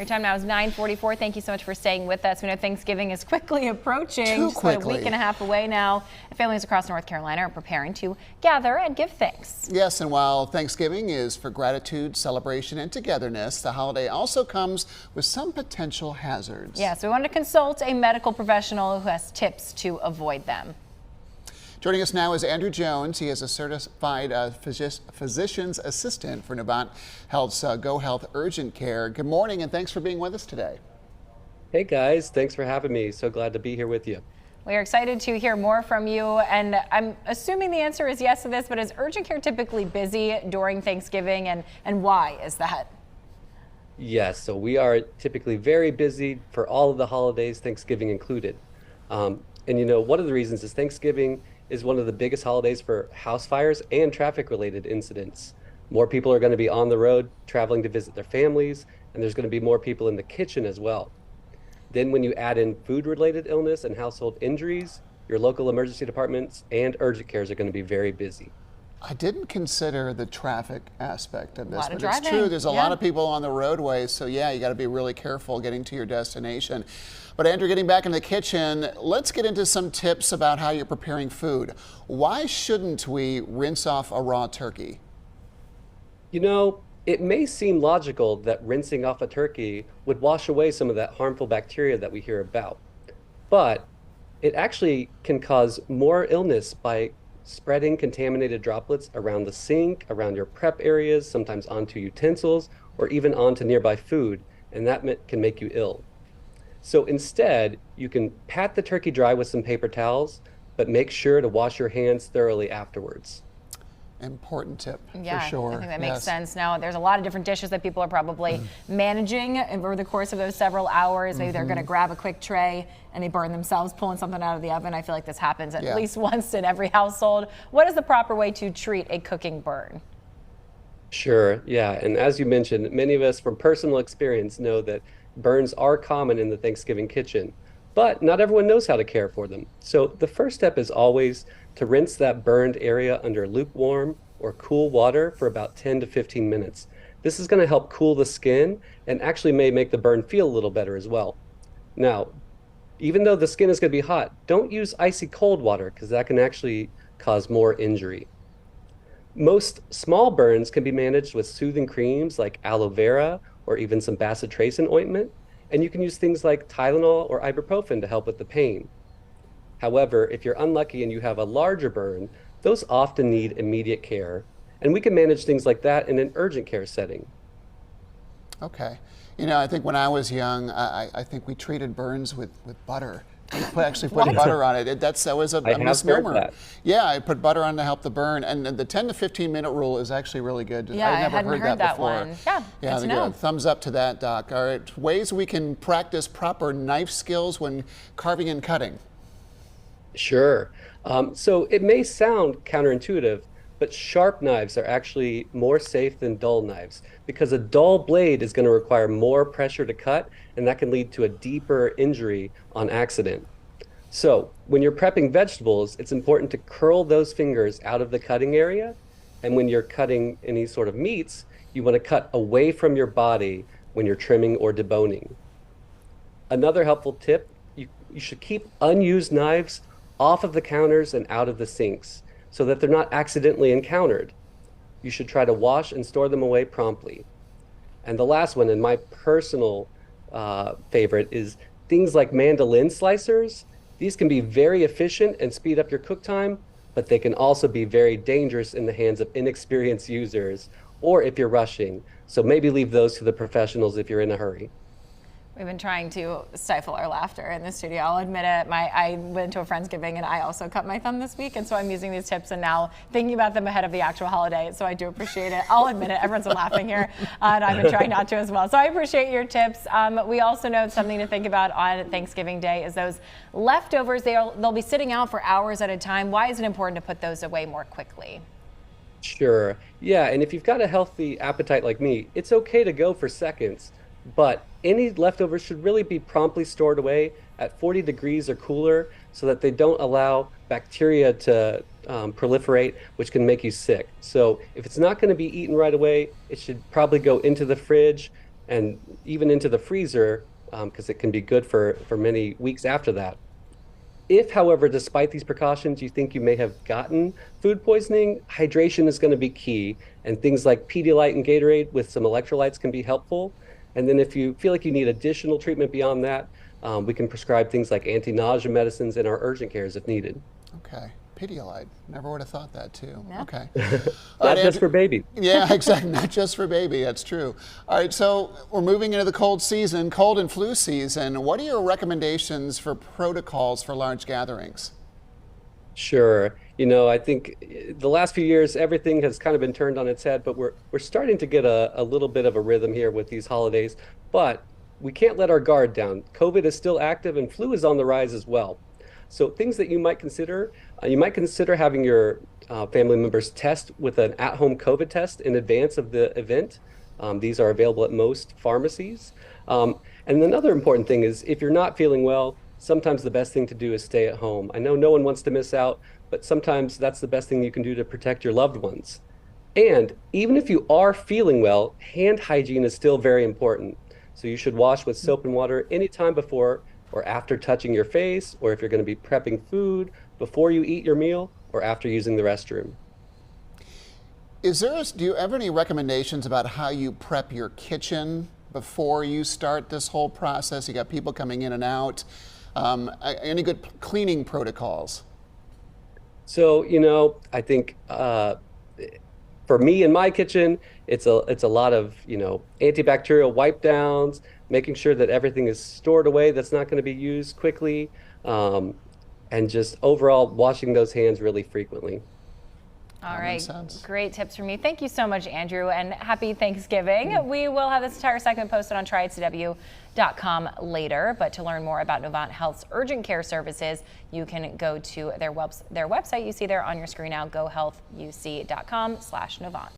Your time now is 9:44. Thank you so much for staying with us. We know Thanksgiving is quickly approaching. Too quickly. Just about a week and a half away now. Families across North Carolina are preparing to gather and give thanks. Yes, and while Thanksgiving is for gratitude, celebration, and togetherness, the holiday also comes with some potential hazards. Yes, we wanted to consult a medical professional who has tips to avoid them. Joining us now is Andrew Jones. He is a certified physician's assistant for Novant Health's Go Health Urgent Care. Good morning, and thanks for being with us today. Hey guys, thanks for having me. So glad to be here with you. We are excited to hear more from you, and I'm assuming the answer is yes to this, but is urgent care typically busy during Thanksgiving, and why is that? Yes, so we are typically very busy for all of the holidays, Thanksgiving included. And you know, one of the reasons is Thanksgiving is one of the biggest holidays for house fires and traffic-related incidents. More people are going to be on the road traveling to visit their families, and there's going to be more people in the kitchen as well. Then when you add in food-related illness and household injuries, your local emergency departments and urgent cares are going to be very busy. I didn't consider the traffic aspect of this, but it's driving. true. There's a lot of people on the roadways, so yeah, you got to be really careful getting to your destination. But Andrew, getting back in the kitchen, let's get into some tips about how you're preparing food. Why shouldn't we rinse off a raw turkey? You know, it may seem logical that rinsing off a turkey would wash away some of that harmful bacteria that we hear about, but it actually can cause more illness by spreading contaminated droplets around the sink, around your prep areas, sometimes onto utensils, or even onto nearby food, and that can make you ill. So instead, you can pat the turkey dry with some paper towels, but make sure to wash your hands thoroughly afterwards. Important tip, yeah, for sure. I think that makes sense. Now, there's a lot of different dishes that people are probably managing over the course of those several hours. Maybe they're going to grab a quick tray and they burn themselves pulling something out of the oven. I feel like this happens at least once in every household. What is the proper way to treat a cooking burn? Sure, yeah, and as you mentioned, many of us from personal experience know that burns are common in the Thanksgiving kitchen, but not everyone knows how to care for them. So the first step is always to rinse that burned area under lukewarm or cool water for about 10 to 15 minutes. This is going to help cool the skin and actually may make the burn feel a little better as well. Now, even though the skin is going to be hot, don't use icy cold water because that can actually cause more injury. Most small burns can be managed with soothing creams like aloe vera or even some bacitracin ointment, and you can use things like Tylenol or ibuprofen to help with the pain. However, if you're unlucky and you have a larger burn, those often need immediate care, and we can manage things like that in an urgent care setting. Okay. You know, I think when I was young, I think we treated burns with butter. We actually put butter on it. That was a misnomer. Yeah, I put butter on to help the burn, and the 10 to 15 minute rule is actually really good. Yeah, I never heard that before. One. Yeah, good. Thumbs up to that, Doc. All right, ways we can practice proper knife skills when carving and cutting. Sure. So it may sound counterintuitive, but sharp knives are actually more safe than dull knives because a dull blade is going to require more pressure to cut, and that can lead to a deeper injury on accident. So when you're prepping vegetables, it's important to curl those fingers out of the cutting area. And when you're cutting any sort of meats, you want to cut away from your body when you're trimming or deboning. Another helpful tip, you should keep unused knives off of the counters and out of the sinks so that they're not accidentally encountered. You should try to wash and store them away promptly. And the last one, and my personal favorite, is things like mandolin slicers. These can be very efficient and speed up your cook time, but they can also be very dangerous in the hands of inexperienced users or if you're rushing. So maybe leave those to the professionals if you're in a hurry. We've been trying to stifle our laughter in the studio. I'll admit it. I went to a Friendsgiving and I also cut my thumb this week, and so I'm using these tips and now thinking about them ahead of the actual holiday. So I do appreciate it. I'll admit it. Everyone's laughing here, and I've been trying not to as well. So I appreciate your tips. We also know something to think about on Thanksgiving Day is those leftovers. They'll be sitting out for hours at a time. Why is it important to put those away more quickly? Sure. Yeah, and if you've got a healthy appetite like me, it's okay to go for seconds. But any leftovers should really be promptly stored away at 40 degrees or cooler so that they don't allow bacteria to proliferate, which can make you sick. So if it's not going to be eaten right away, it should probably go into the fridge and even into the freezer, because it can be good for many weeks after that. If, however, despite these precautions, you think you may have gotten food poisoning, hydration is going to be key, and things like Pedialyte and Gatorade with some electrolytes can be helpful. And then if you feel like you need additional treatment beyond that, we can prescribe things like anti-nausea medicines in our urgent cares if needed. Okay. Pedialyte. Never would have thought that too. Yeah. Okay. Not just for baby. Yeah, exactly. Not just for baby. That's true. All right. So we're moving into the cold season, cold and flu season. What are your recommendations for protocols for large gatherings? Sure. I think the last few years, everything has kind of been turned on its head, but we're starting to get a little bit of a rhythm here with these holidays. But we can't let our guard down. COVID is still active and flu is on the rise as well. So things that you might consider having your family members test with an at-home COVID test in advance of the event. These are available at most pharmacies. And another important thing is if you're not feeling well, sometimes the best thing to do is stay at home. I know no one wants to miss out, but sometimes that's the best thing you can do to protect your loved ones. And even if you are feeling well, hand hygiene is still very important. So you should wash with soap and water anytime before or after touching your face, or if you're going to be prepping food, before you eat your meal, or after using the restroom. Do you have any recommendations about how you prep your kitchen before you start this whole process? You got people coming in and out. Any good cleaning protocols? So, I think for me in my kitchen, it's a lot of, antibacterial wipe downs, making sure that everything is stored away that's not going to be used quickly, and just overall washing those hands really frequently. All right, great tips from you. Thank you so much, Andrew, and happy Thanksgiving. We will have this entire segment posted on tryitcw.com later, but to learn more about Novant Health's urgent care services, you can go to their website. You see there on your screen now, gohealthuc.com/Novant.